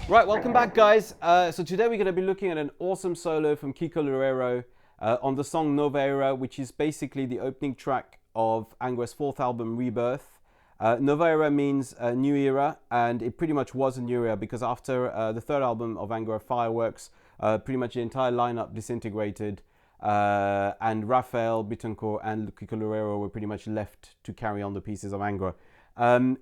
Right, welcome back, guys. So today we're going to be looking at an awesome solo from Kiko on the song Nova Era, which is basically the opening track of Angra's fourth album, Rebirth. Nova Era means new era, and it pretty much was a new era because after the third album of Angra, Fireworks, pretty much the entire lineup disintegrated, and Rafael Bittencourt and Kiko were pretty much left to carry on the pieces of Angra. I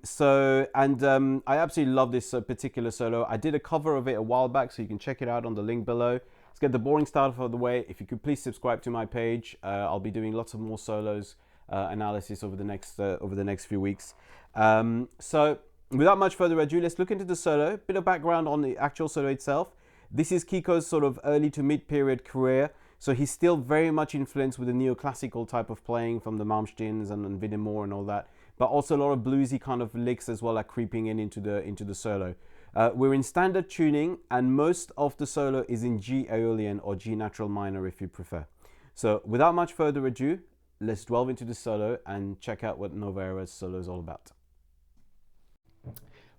absolutely love this particular solo. I did a cover of it a while back, so you can check it out on the link below. Let's get the boring stuff out of the way. If you could please subscribe to my page, I'll be doing lots of more solos analysis over the next few weeks. So without much further ado, let's look into the solo. Bit of background on the actual solo itself. This is Kiko's sort of early to mid-period career. So he's still very much influenced with the neoclassical type of playing from the Malmsteens and Videmore and all that, but also a lot of bluesy kind of licks as well are creeping into the solo. We're in standard tuning, and most of the solo is in G Aeolian or G natural minor if you prefer. So without much further ado, let's delve into the solo and check out what Nova Era's solo is all about.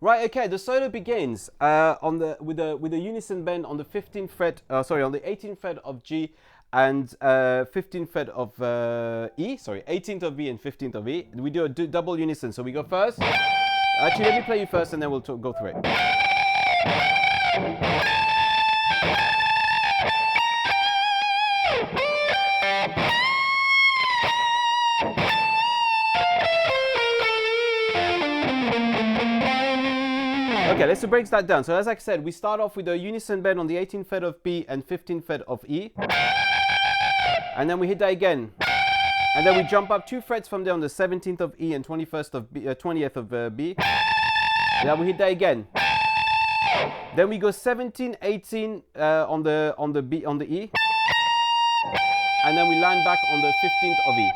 Right, okay, the solo begins with a unison bend on the 15th fret, on the 18th fret of G and 15th fret of E, 18th of B and 15th of E. We do a double unison, so we go first. Actually, let me play you first and then we'll go through it. Okay, let's break that down. So as I said, we start off with a unison bend on the 18th fret of B and 15th fret of E. And then we hit that again. And then we jump up 2 frets from there on the 17th of E and 20th of B. Then we hit that again. Then we go 17, 18 on the E. And then we land back on the 15th of E.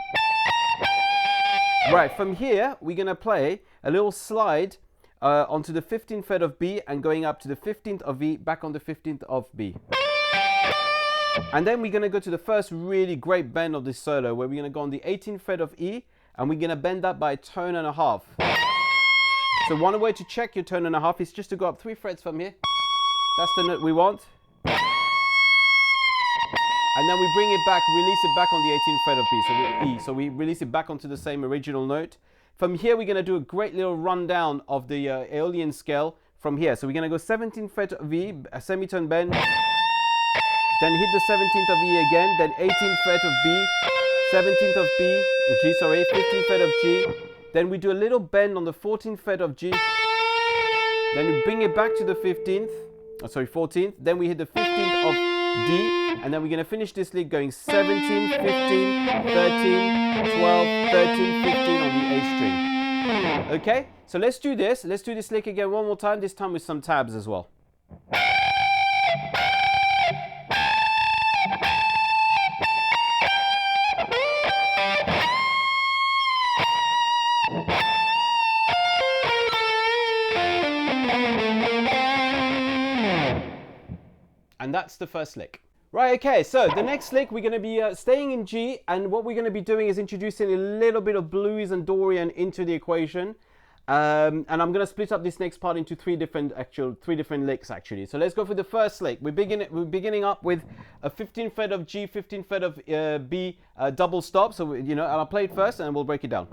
Right, from here, we're going to play a little slide onto the 15th fret of B and going up to the 15th of E, back on the 15th of B. And then we're going to go to the first really great bend of this solo, where we're going to go on the 18th fret of E, and we're going to bend that by a tone and a half. So one way to check your tone and a half is just to go up 3 frets from here. That's the note we want. And then we bring it back, release it back on the 18th fret of B, so E. So we release it back onto the same original note. From here, we're going to do a great little rundown of the Aeolian scale from here. So we're going to go 17th fret of E, a semitone bend, then hit the 17th of E again, then 18th fret of B, 17th of B, G, 15th fret of G. Then we do a little bend on the 14th fret of G. Then we bring it back to the 14th. Then we hit the 15th of D, and then we're going to finish this lick going 17, 15, 13, 12, 13, 15 on the A string. Okay, so let's do this. Let's do this lick again one more time, this time with some tabs as well. And that's the first lick. Right, okay, so the next lick we're going to be staying in G, and what we're going to be doing is introducing a little bit of blues and Dorian into the equation. And I'm going to split up this next part into three different licks actually. So let's go for the first lick. We're beginning up with a 15th fret of G, 15th fret of B, double stop. So, and I'll play it first and we'll break it down.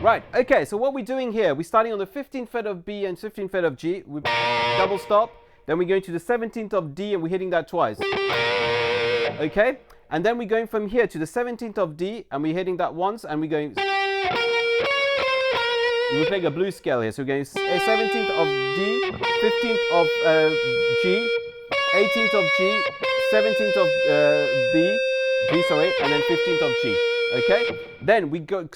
Right, okay, so what we're doing here, we're starting on the 15th fret of B and 15th fret of G, we double stop, then we're going to the 17th of D and we're hitting that twice. Okay, and then we're going from here to the 17th of D and we're hitting that once, and we're going, we're playing a blues scale here, so we're going 17th of D, 15th of G, 18th of G, 17th of B, and then 15th of G. Okay, then we go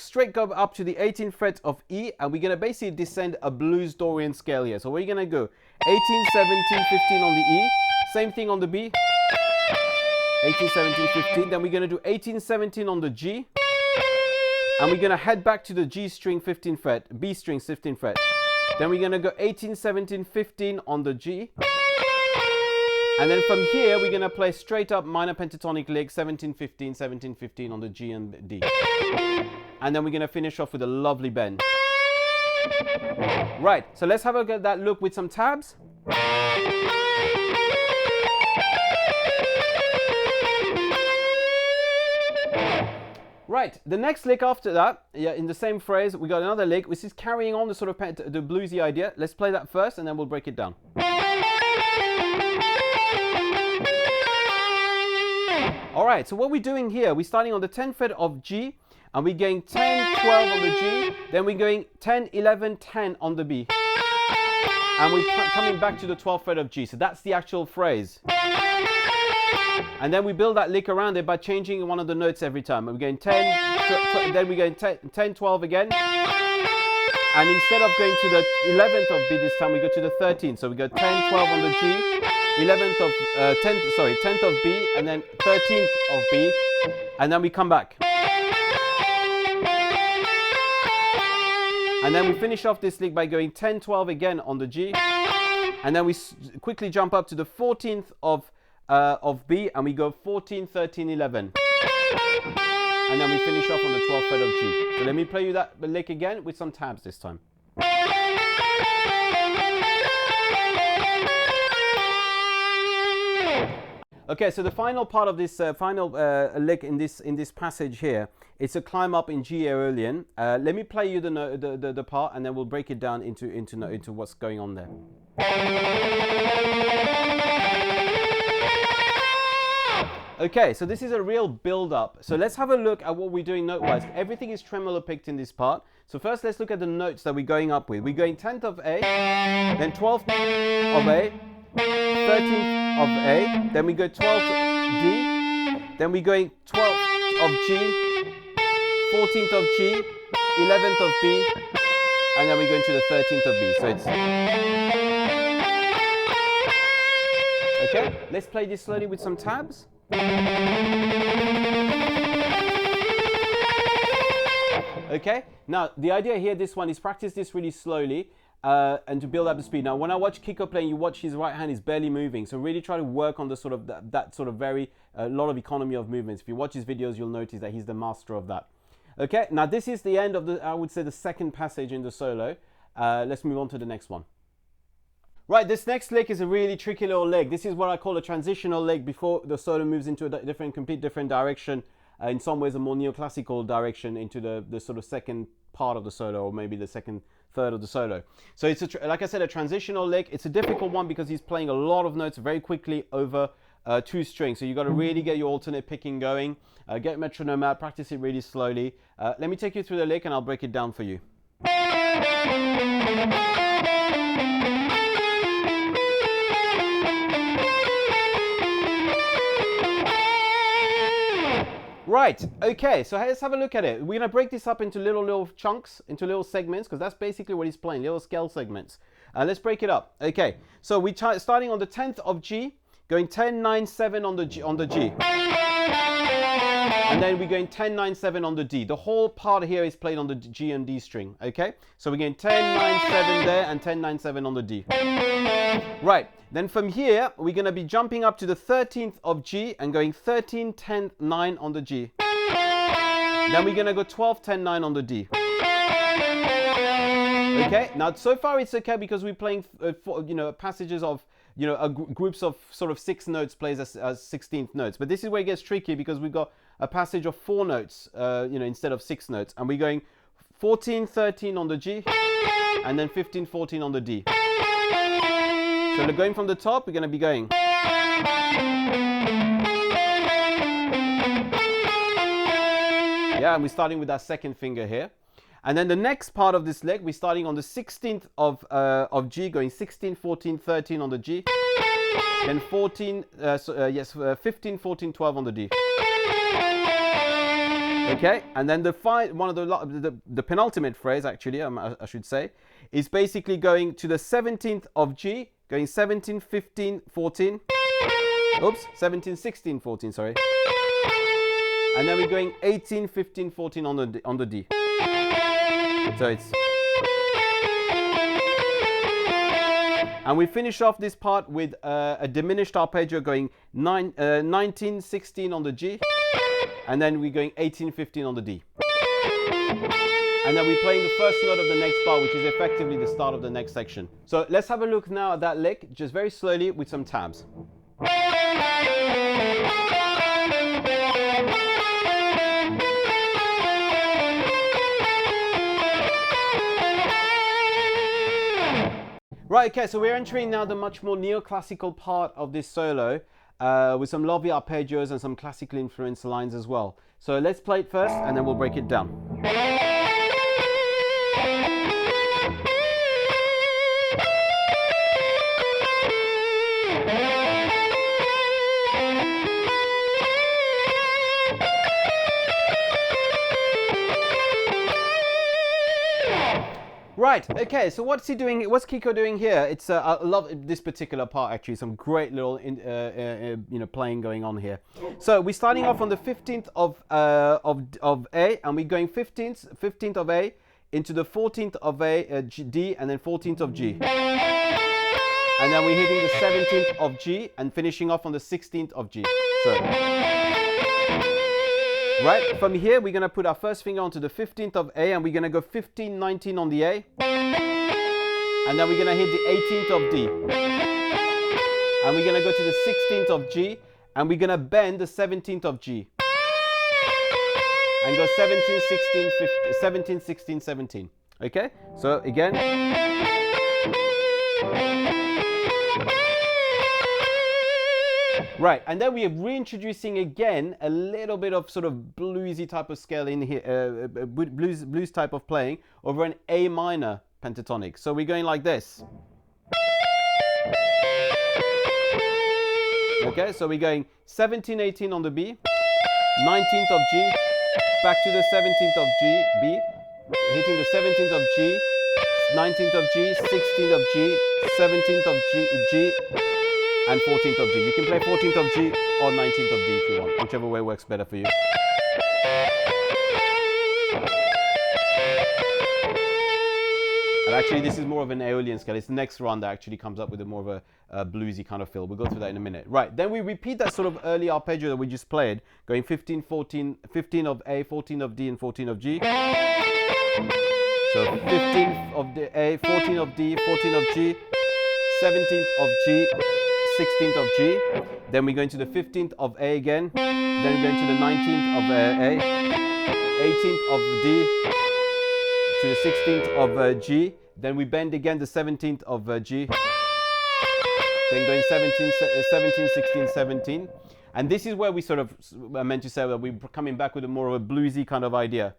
up to the 18th fret of E, and we're going to basically descend a blues Dorian scale here. So we're going to go 18, 17, 15 on the E, same thing on the B, 18, 17, 15, then we're going to do 18, 17 on the G, and we're going to head back to the G string 15th fret, B string 15th fret, then we're going to go 18, 17, 15 on the G, And then from here, we're going to play straight up minor pentatonic lick, 17-15, 17-15 on the G and D. And then we're going to finish off with a lovely bend. Right, so let's have a look at that look with some tabs. Right, the next lick after that, yeah, in the same phrase, we got another lick, which is carrying on the sort of the bluesy idea. Let's play that first, and then we'll break it down. All right, so what we're doing here, we're starting on the 10th fret of G, and we're going 10, 12 on the G, then we're going 10, 11, 10 on the B. And we're coming back to the 12th fret of G, so that's the actual phrase. And then we build that lick around it by changing one of the notes every time. We're going 10, then we're going 10, 12 again. And instead of going to the 11th of B this time, we go to the 13th. So we go 10, 12 on the G, 10th of B, and then 13th of B, and then we come back. And then we finish off this lick by going 10, 12 again on the G, and then we quickly jump up to the 14th of B, and we go 14, 13, 11. And then we finish off on the 12th fret of G. So let me play you that lick again with some tabs this time. Okay, so the final part of this lick in this passage here, it's a climb up in G Aeolian. Let me play you the part, and then we'll break it down into what's going on there. Okay, so this is a real build-up. So let's have a look at what we're doing note-wise. Everything is tremolo picked in this part. So first, let's look at the notes that we're going up with. We're going 10th of A, then 12th of A, 13th of A, then we go 12th D, then we're going 12th of G, 14th of G, 11th of B, and then we're going to the 13th of B. So it's... Okay, let's play this slowly with some tabs. Okay, now the idea here, this one, is practice this really slowly and to build up the speed. Now, when I watch Kiko playing, you watch his right hand is barely moving, so really try to work on the sort of that sort of very lot of economy of movements. If you watch his videos, you'll notice that he's the master of that. Okay, now this is the end of I would say, the second passage in the solo. Let's move on to the next one. Right, this next lick is a really tricky little lick. This is what I call a transitional lick before the solo moves into a complete different direction. In some ways, a more neoclassical direction into the sort of second part of the solo, or maybe the second third of the solo. So it's like I said, a transitional lick. It's a difficult one because he's playing a lot of notes very quickly over two strings. So you've got to really get your alternate picking going. Get metronome out, practice it really slowly. Let me take you through the lick and I'll break it down for you. Right, okay, so let's have a look at it. We're going to break this up into little chunks, into little segments, because that's basically what he's playing, little scale segments. Let's break it up. Okay, so we're starting on the 10th of G, going 10, 9, 7 on the G. And then we're going 10, 9, 7 on the D. The whole part here is played on the G and D string, okay? So we're going 10, 9, 7 there, and 10, 9, 7 on the D. Right, then from here, we're going to be jumping up to the 13th of G and going 13, 10, 9 on the G. Then we're going to go 12, 10, 9 on the D. Okay, now so far it's okay because we're playing, passages of, groups of sort of 6 notes plays as 16th notes. But this is where it gets tricky because we've got a passage of 4 notes, instead of 6 notes. And we're going 14, 13 on the G, and then 15, 14 on the D. So we're going from the top, we're going to be going. Yeah, and we're starting with that second finger here. And then the next part of this leg, we're starting on the 16th of G, going 16, 14, 13 on the G. Then 15, 14, 12 on the D. Okay, and then the penultimate phrase, actually, I should say, is basically going to the 17th of G, going 17, 15, 14. Oops, 17, 16, 14, sorry. And then we're going 18, 15, 14 on the D. So it's... And we finish off this part with a diminished arpeggio going 19, 16 on the G, and then we're going 18, 15 on the D. And then we're playing the first note of the next bar, which is effectively the start of the next section. So let's have a look now at that lick, just very slowly with some tabs. Right, okay, so we're entering now the much more neoclassical part of this solo with some lovely arpeggios and some classically influenced lines as well. So let's play it first and then we'll break it down. Right, okay, so what's he doing? What's Kiko doing here? It's I love this particular part actually. Some great little playing going on here. So we're starting off on the 15th of A, and we're going 15th of A into the 14th of A, D, and then 14th of G. And then we're hitting the 17th of G and finishing off on the 16th of G. So right, from here we're going to put our first finger onto the 15th of A, and we're going to go 15, 19 on the A. And then we're going to hit the 18th of D. And we're going to go to the 16th of G, and we're going to bend the 17th of G. And go 17, 16, 15, 17, 16, 17. Okay? So again. Right, and then we are reintroducing again a little bit of sort of bluesy type of scale in here, blues type of playing over an A minor pentatonic. So we're going like this. Okay, so we're going 17, 18 on the B, 19th of G, back to the 17th of G, B, hitting the 17th of G, 19th of G, 16th of G, 17th of G, and 14th of G. You can play 14th of G or 19th of D if you want, whichever way works better for you. And actually this is more of an Aeolian scale. It's the next run that actually comes up with a more of a bluesy kind of feel. We'll go through that in a minute. Right, then we repeat that sort of early arpeggio that we just played, going 15, 14, 15 of A, 14 of D, and 14 of G. So 15th of the A, 14 of D, 14 of G, 17th of G, 16th of G, then we go into the 15th of A again, then we go into the 19th of A, 18th of D, to the 16th of G, then we bend again the 17th of G, then going 17, 16, 17, and this is where we sort of meant to say that we're coming back with a more of a bluesy kind of idea.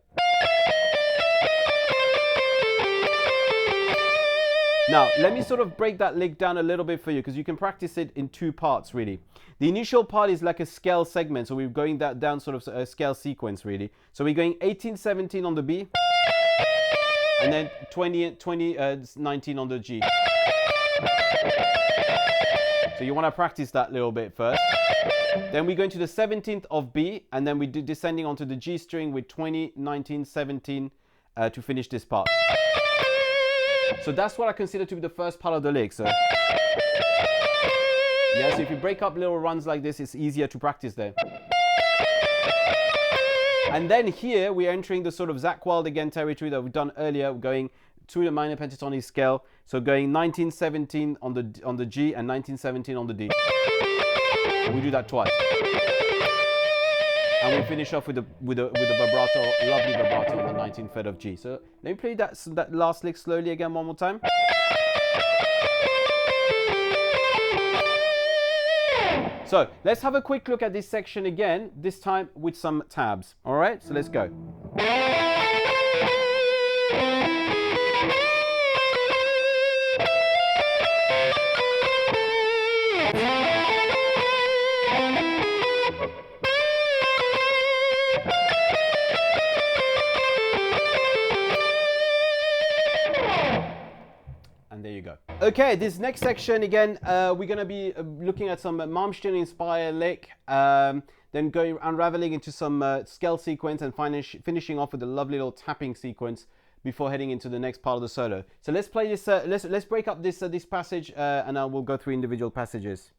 Now, let me sort of break that lick down a little bit for you because you can practice it in two parts, really. The initial part is like a scale segment, so we're going that down sort of a scale sequence, really. So we're going 18, 17 on the B, and then 20, 19 on the G. So you want to practice that little bit first. Then we go into the 17th of B, and then we do descending onto the G string with 20, 19, 17 to finish this part. So that's what I consider to be the first part of the lick. So yeah, so if you break up little runs like this, it's easier to practice there. And then here we're entering the sort of Zakk Wylde again territory that we've done earlier, going through the minor pentatonic scale. So going 19, 17 on the G and 19, 17 on the D. We do that twice. And we finish off with a vibrato, lovely vibrato on the 19th fret of G. So let me play that last lick slowly again one more time. So let's have a quick look at this section again, this time with some tabs. All right, so let's go. Okay, this next section again, we're going to be looking at some Malmsteen-inspired lick, then going unraveling into some scale sequence and finishing off with a lovely little tapping sequence before heading into the next part of the solo. So let's play this. Let's break up this this passage, and I will go through individual passages.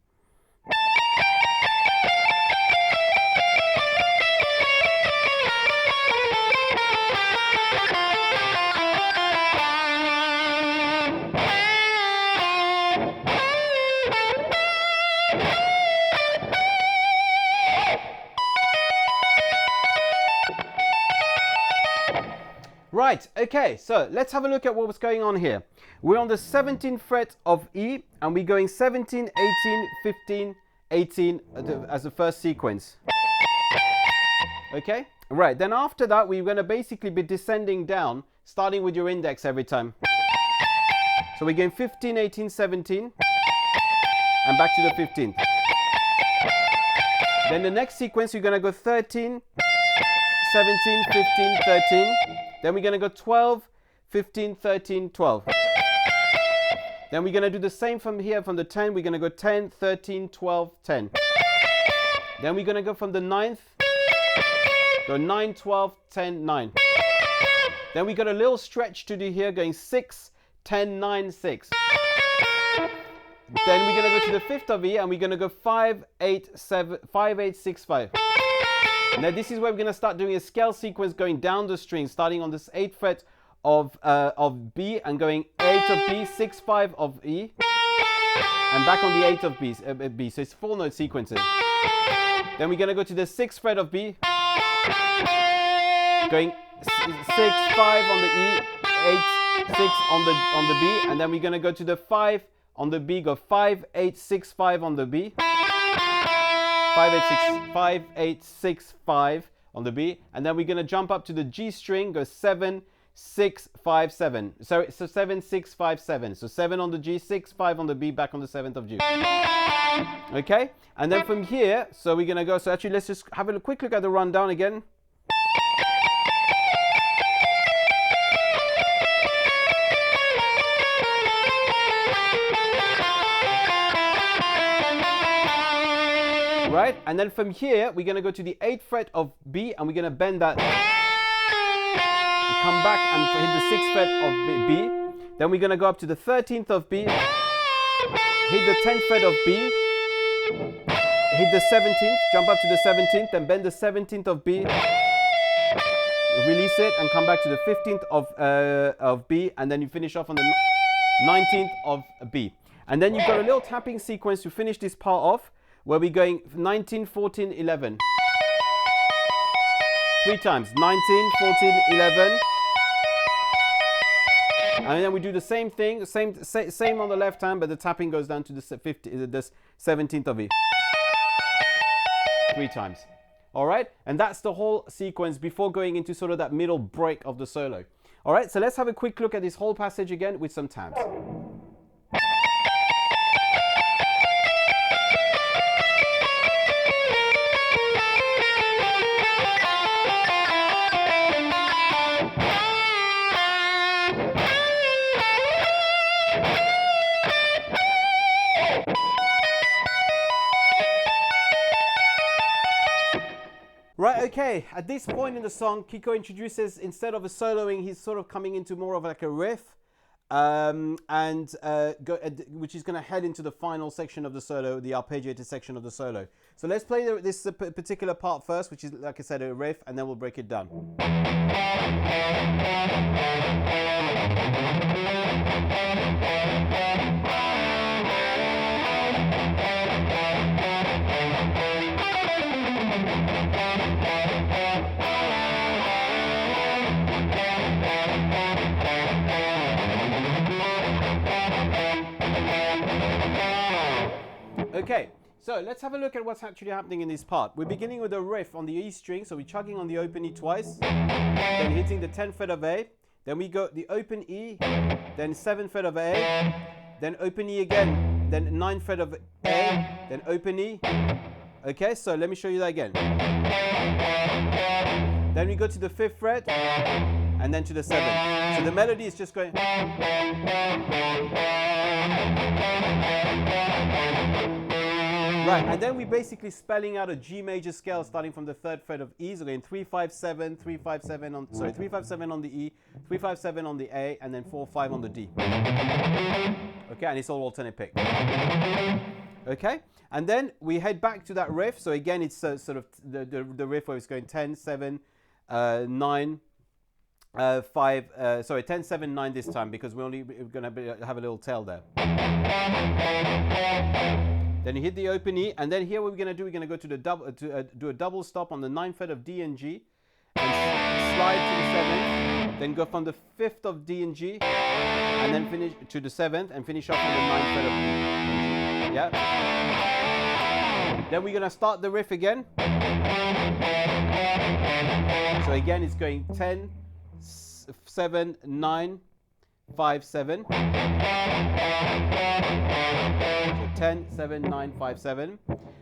Right, okay, so let's have a look at what was going on here. We're on the 17th fret of E, and we're going 17, 18, 15, 18 as the first sequence. Okay, right, then after that, we're going to basically be descending down, starting with your index every time. So we're going 15, 18, 17, and back to the 15th. Then the next sequence, you're going to go 13, 17, 15, 13. Then we're going to go 12, 15, 13, 12. Then we're going to do the same from here, from the 10. We're going to go 10, 13, 12, 10. Then we're going to go from the 9th, go 9, 12, 10, 9. Then we got a little stretch to do here, going 6, 10, 9, 6. Then we're going to go to the 5th of E, and we're going to go 5, 8, 7, 5, 8, 6, 5. Now this is where we're going to start doing a scale sequence going down the string, starting on this 8th fret of B and going 8 of B, 6, 5 of E, and back on the 8th of B. So it's 4 note sequences. Then we're going to go to the 6th fret of B, going 6, 5 on the E, 8, 6 on the B, and then we're going to go to the 5 on the B, go 5, 8, 6, 5 on the B. 5, 8, 6, 5, 8, 6, 5 on the B, and then we're going to jump up to the G string, go 7, 6, 5, 7. So 7, 6, 5, 7. So 7 on the G, 6, 5 on the B, back on the 7th of G. Okay, and then from here, so we're going to go, so actually let's just have a quick look at the rundown again. Right, and then from here we're going to go to the 8th fret of B, and we're going to bend that and come back and hit the 6th fret of B. Then we're going to go up to the 13th of B, hit the 10th fret of B, hit the 17th, jump up to the 17th, then bend the 17th of B, release it and come back to the 15th of B, and then you finish off on the 19th of B. And then you've got a little tapping sequence to finish this part off, where we're going 19, 14, 11. 3 times. 19, 14, 11. And then we do the same thing, same on the left hand, but the tapping goes down to the 17th of E. 3 times. All right? And that's the whole sequence before going into sort of that middle break of the solo. All right? So let's have a quick look at this whole passage again with some tabs. Right, okay, at this point in the song, Kiko introduces, instead of a soloing, he's sort of coming into more of like a riff, which is going to head into the final section of the solo, the arpeggiated section of the solo. So let's play this particular part first, which is, like I said, a riff, and then we'll break it down. Okay, so let's have a look at what's actually happening in this part. We're beginning with a riff on the E string, so we're chugging on the open E twice, then hitting the 10th fret of A, then we go the open E, then 7th fret of A, then open E again, then 9th fret of A, then open E. Okay, so let me show you that again. Then we go to the 5th fret, and then to the 7th. So the melody is just going. Right, and then we're basically spelling out a G major scale starting from the 3rd fret of E. So going 3 5 7, 3 5 7 on 3 5 7 on the E, 3 5 7 on the A, and then 4 5 on the D. Okay, and it's all alternate pick. Okay, and then we head back to that riff. So again, it's sort of the riff where it's going 10 7 9 5. Sorry, 10 7 9 this time because we're going to have a little tail there. Then you hit the open E, and then here what we're going to do, we're going to go to the do a double stop on the 9th fret of D and G, and slide to the 7th, then go from the 5th of D and G, and then finish to the 7th, and finish off on the 9th fret of D and G. Yeah. Then we're going to start the riff again. So again, it's going 10 7 9 5 7. 10, 7, 9, 5, 7,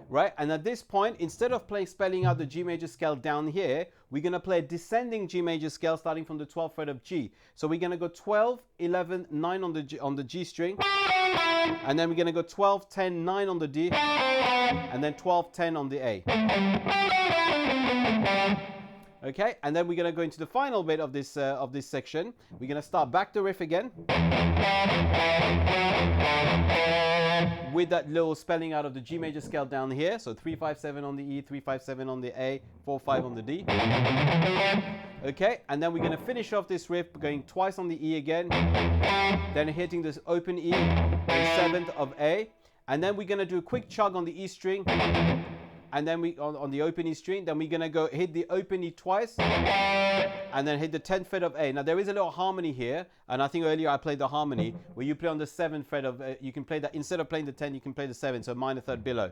right? And at this point, instead of spelling out the G major scale down here, we're going to play a descending G major scale starting from the 12th fret of G. So we're going to go 12, 11, 9 on the G string, and then we're going to go 12, 10, 9 on the D, and then 12, 10 on the A. Okay, and then we're going to go into the final bit of this section. We're going to start back the riff again with that little spelling out of the G major scale down here. So 3 5 7 on the E, 3 5 7 on the A, 4 5 on the D. Okay, and then we're going to finish off this riff going twice on the E again, then hitting this open E, the 7th of A, and then we're going to do a quick chug on the E string. And then we on the open E string, then we're gonna go hit the open E twice, and then hit the 10th fret of A. Now there is a little harmony here, and I think earlier I played the harmony where you play on the 7th fret of. You can play that instead of playing the 10, you can play the 7, so minor third below.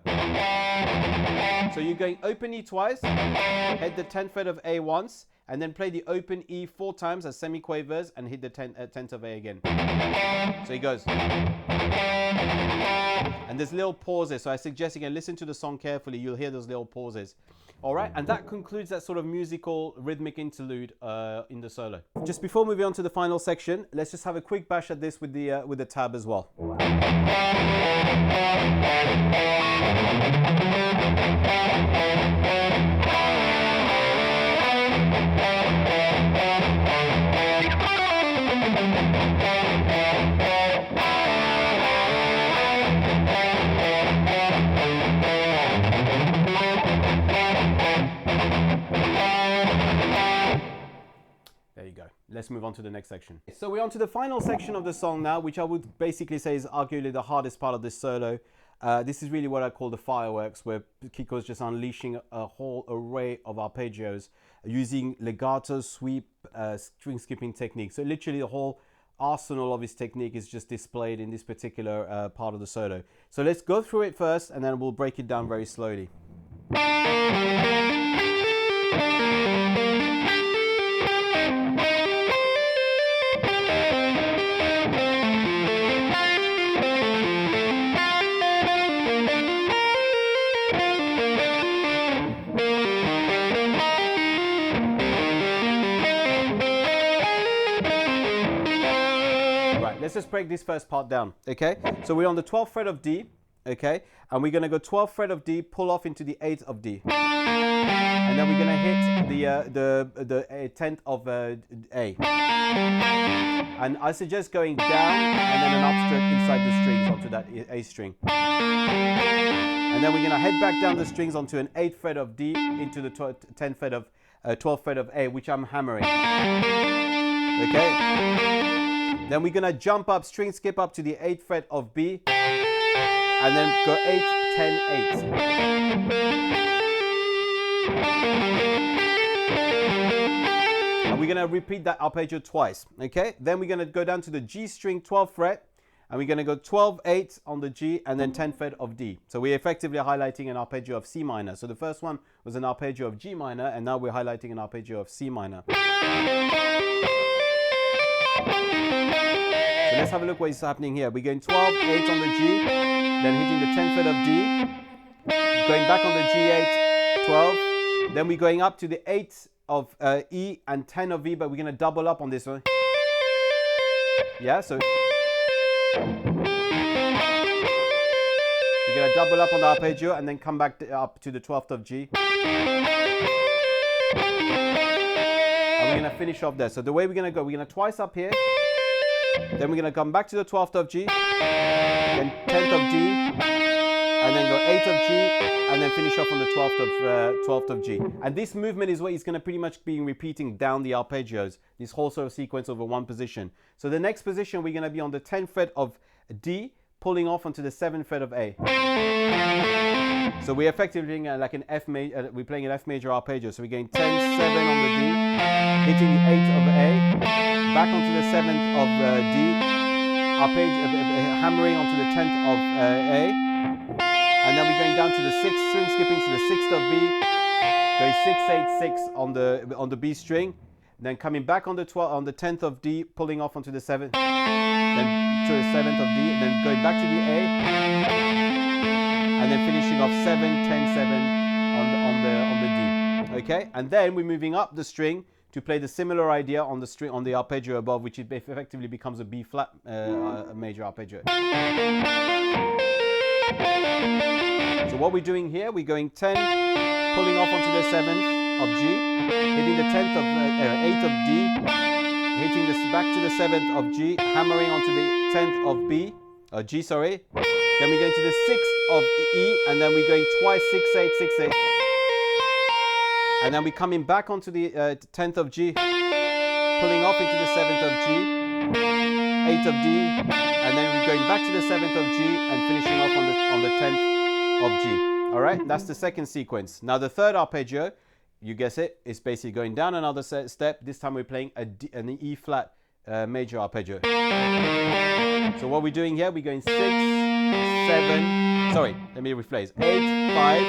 So you're going open E twice, hit the 10th fret of A once, and then play the open E 4 times as semiquavers, and hit the 10th of A again. So it goes. And there's little pauses, so I suggest you can listen to the song carefully. You'll hear those little pauses. All right, and that concludes that sort of musical rhythmic interlude in the solo. Just before moving on to the final section, let's just have a quick bash at this with the tab as well. Let's move on to the next section. So we're on to the final section of the song now, which I would basically say is arguably the hardest part of this solo. This is really what I call the fireworks, where Kiko's just unleashing a whole array of arpeggios using legato, sweep, string skipping techniques. So literally the whole arsenal of his technique is just displayed in this particular part of the solo. So let's go through it first, and then we'll break it down very slowly. Let's just break this first part down, okay? So we're on the 12th fret of D, okay? And we're going to go 12th fret of D, pull off into the 8th of D. And then we're going to hit the 10th of A. And I suggest going down and then an upstroke inside the strings onto that A string. And then we're going to head back down the strings onto an 8th fret of D into the 10th fret of 12th fret of A, which I'm hammering. Okay? Then we're going to jump up, string skip up to the 8th fret of B, and then go 8, 10, 8. And we're going to repeat that arpeggio twice, okay? Then we're going to go down to the G string 12th fret, and we're going to go 12, 8 on the G, and then 10th fret of D. So we're effectively highlighting an arpeggio of C minor. So the first one was an arpeggio of G minor, and now we're highlighting an arpeggio of C minor. So let's have a look what is happening here. We're going 12, 8 on the G, then hitting the 10th fret of D, going back on the G8, 12, then we're going up to the 8th of E and 10 of E, but we're going to double up on this one. Yeah, so we're going to double up on the arpeggio and then come back up to the 12th of G. And we're going to finish off there. So the way we're going to go, we're going to twice up here. Then we're going to come back to the 12th of G. Then 10th of D. And then go 8th of G. And then finish off on the 12th of G. And this movement is what he's going to pretty much be repeating down the arpeggios. This whole sort of sequence over one position. So the next position, we're going to be on the 10th fret of D, pulling off onto the 7th fret of A. So we're effectively doing like an F major, we're playing an F major arpeggio. So we're going 10, 7 on the D, hitting the 8th of A, back onto the 7th of D, arpeggio, hammering onto the 10th of A, and then we're going down to the 6th string, skipping to the 6th of B, going 6, 8, 6 on the B string, then coming back on the 10th of D, pulling off onto the 7th, then to the 7th of D, then going back to the A, and then finishing off 7, 10, 7 on the D. Okay, and then we're moving up the string to play the similar idea on the string on the arpeggio above, which effectively becomes a B flat major arpeggio. So what we're doing here, we're going 10, pulling off onto the 7th of G, hitting the 10th of 8th of D, hitting this back to the 7th of G, hammering onto the 10th of B, G, sorry. Then we're going to the 6th of E, and then we're going twice 6, 8, 6, 8. And then we're coming back onto the 10th of G, pulling off into the 7th of G, 8th of D, and then we're going back to the 7th of G and finishing off on the 10th of G. All right, that's the second sequence. Now the third arpeggio, you guess it, is basically going down another step. This time we're playing an E flat major arpeggio. So what we're doing here, we're going 6, 7, sorry, let me rephrase. 8, 5,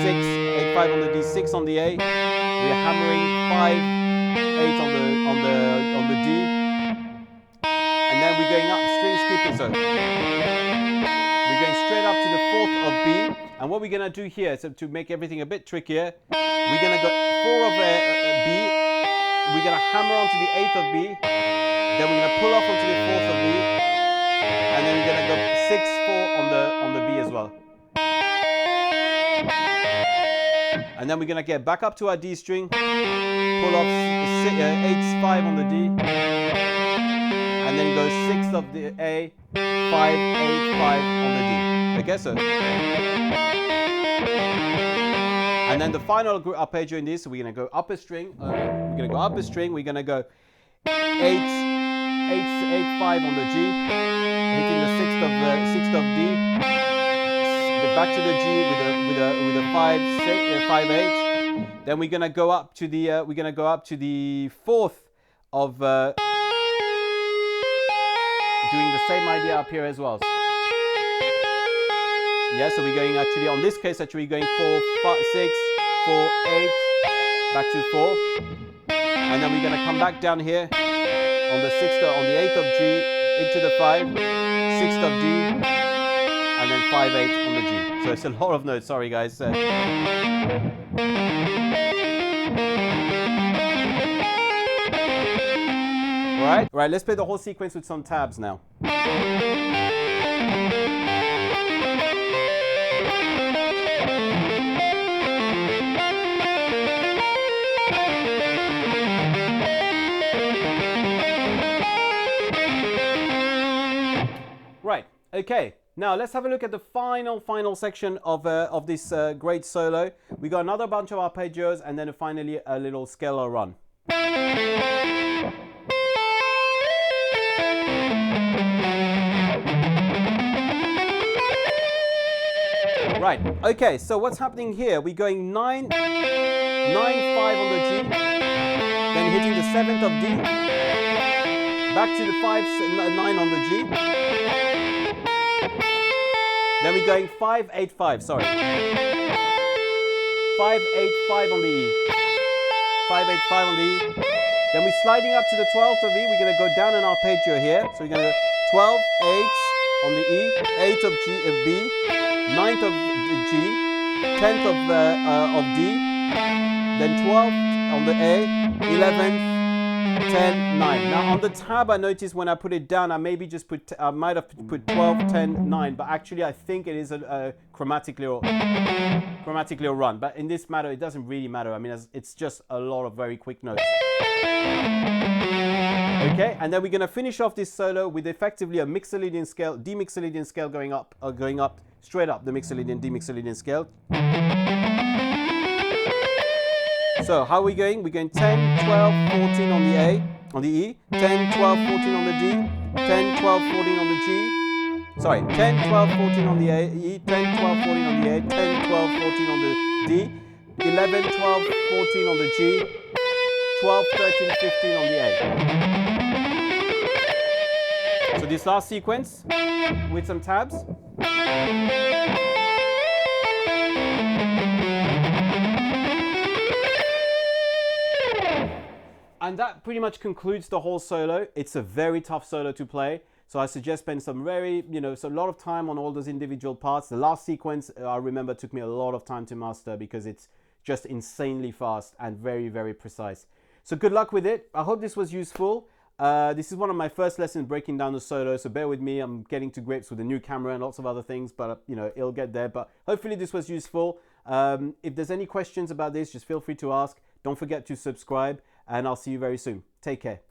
6, 8, 5 on the D, 6 on the A. We're hammering 5, 8 on the D. And then we're going up string skipping. So we're going straight up to the 4th of B. And what we're going to do here, so to make everything a bit trickier, we're going to go 4 of B. We're going to hammer onto the 8th of B. Then we're going to pull off onto the 4th of B. And then we're going to go 6, 4 on the B as well. And then we're going to get back up to our D string, pull off 8, 5 on the D, and then go 6th of the A, 5, 8, 5 on the D. Okay, so. And then the final arpeggio in this, we're going to go up a string, we're going to go 8, 8, 5 on the G, hitting the 6th of D, back to the G with a 5, 6, 5, 8. Then we're gonna go up to the 4th of doing the same idea up here as well. Yeah, so we're going actually on this case actually going 4, 5, 6, 4, 8, back to 4, and then we're gonna come back down here on the 8th of G into the 5, 6th of D. And then 5, 8 on the G. So it's a lot of notes, sorry guys. Right, let's play the whole sequence with some tabs now. Right, okay. Now let's have a look at the final section of this great solo. We got another bunch of arpeggios and then finally a little scalar run. Right, okay, so what's happening here? We're going 9, 9, 5 on the G, then hitting the 7th of D, back to the 5, 9 on the G. Then we're going 5, 8, 5, sorry. 5, 8, 5 on the E. 5, 8, 5 on the E. Then we're sliding up to the 12th of E. We're going to go down an arpeggio here. So we're going to go 12, 8 on the E, 8 of G of B, 9th of G, 10th of D, then 12th on the A, 11th, 10, 9. Now on the tab, I noticed when I put it down, I maybe just put, I might have put 12, 10, 9, but actually I think it is a chromatically or run. But in this matter, it doesn't really matter. I mean, it's just a lot of very quick notes. Okay, and then we're gonna finish off this solo with effectively a mixolydian scale, D-mixolydian scale going up, straight up the mixolydian, D-mixolydian scale. So how are we going? We're going 10, 12, 14 on the A, on the E, 10, 12, 14 on the D, 10, 12, 14 on the G. Sorry, 10, 12, 14 on the A, E, 10, 12, 14 on the A, 10, 12, 14 on the D, 11, 12, 14 on the G, 12, 13, 15 on the A. So this last sequence with some tabs. And that pretty much concludes the whole solo. It's a very tough solo to play. So I suggest spend some a lot of time on all those individual parts. The last sequence, I remember, took me a lot of time to master because it's just insanely fast and very, very precise. So good luck with it. I hope this was useful. This is one of my first lessons breaking down the solo, so bear with me. I'm getting to grips with a new camera and lots of other things, but it'll get there. But hopefully this was useful. If there's any questions about this, just feel free to ask. Don't forget to subscribe, and I'll see you very soon. Take care.